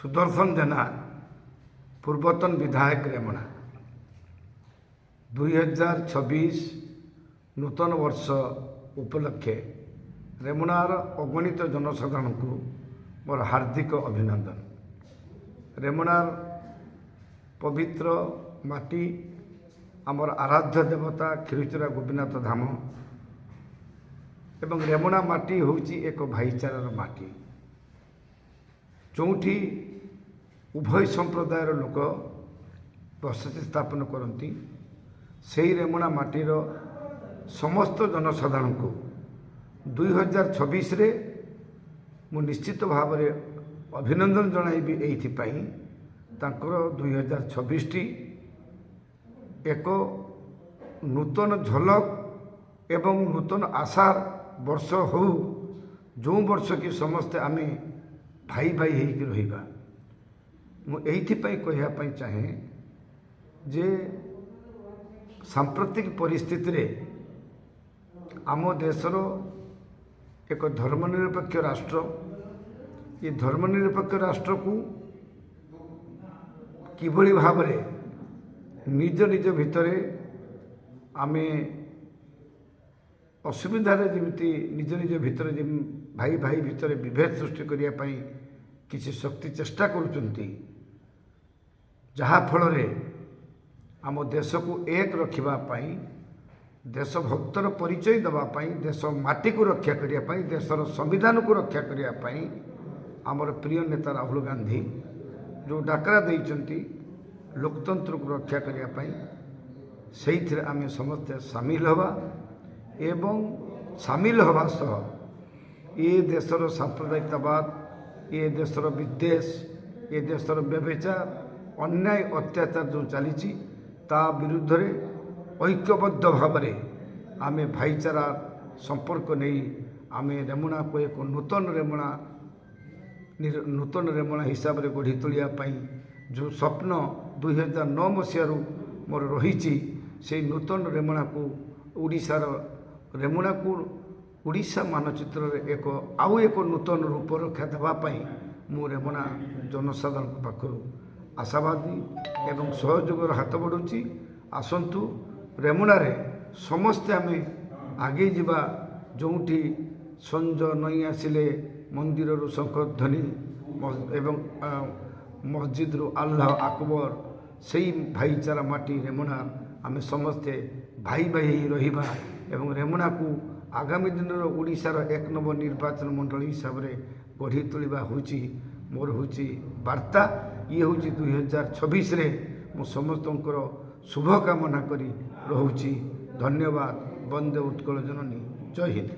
सुदर्शन जेना पूर्वतन विधायक रेमुणा 2026 नूतन वर्ष उपलक्षे रेमुणार अगणित जनसाधारण को मोर हार्दिक अभिनंदन। रेमुणार पवित्र माटी आमर आराध्य देवता क्षीरचोरा गोपीनाथ धाम एवं रेमुणा माटी होउची एक भाईचारार माटी जोठी उभय संप्रदायर लोक बसति स्थापन करती से रेमुणा माटीर समस्त जनसाधारण को 2026 रे मु निश्चित भाव में अभिनंदन जनाइबी एइथिपाई तांकर 2026 टी एक नूतन झलक एवं नूतन आशार वर्ष हो जो वर्ष की समस्ते आमे भाई भाई होइकी रहिबा। मु एइथिपाई कहिया चाहे जे सांप्रतिक परिस्थिति रे आम देशर एक धर्मनिरपेक्ष राष्ट्र ये धर्मनिरपेक्ष राष्ट्र को किभली भाव निज निज भितरे आमे असुविधार जमी निज निज भितर भाई भाई भितर विभेद सृष्टि करने किसी शक्ति चेष्टा करुचंती जहाँ फल आम देश को एक रखापी देश भक्तर परिचय देवाई देश माटी को रक्षा करने देशर संविधान को रक्षा करने आमर प्रिय नेता राहुल गांधी जो डाकरा देइचंती लोकतंत्र को रक्षा करने से आम समस्ते सामिल हवा एवं सामिल हवा सह ये देशर सांप्रदायिकतावाद ये देशर विद्वेष ये देशर व्यभिचार अन्याय अत्याचार जो चली ता विरुद्ध रे ऐक्यबद्ध भाव आमे भाईचारा संपर्क नहीं आमे रेमुणा को एक नूतन रेमुणा हिसाब से गढ़ी तोलियापाई जो स्वप्न 2009 मसीह मोर रही से नूतन रेमुणा को उड़ीसार रेमुणा को उड़ीसा मानचित्र एक आउ एक नूतन रूपरेखा देवाई मु रेमुणा जनसाधारण पाखु आशावादी एवं सहयोग हाथ बढ़ुची। आसंतु रेमुणारे समस्ते आमे आगे जीवा जोठी संज नई आसिले मंदिर शंख ध्वनि एवं मस्जिद रु अल्लाह अकबर से भाईचारा माटी रेमुणा आमे समस्ते भाई भाई रहिबा एवं रेमुणा को आगामी दिन ओडिशार एक नंबर निर्वाचन मंडल हिसाब से गढ़ी तोलिबा होची मोर होची वार्ता ये होची 2026 रे मो समस्तंकर शुभकामना करी रहुची। धन्यवाद। वंदे उत्कल जननी। जय हिंद।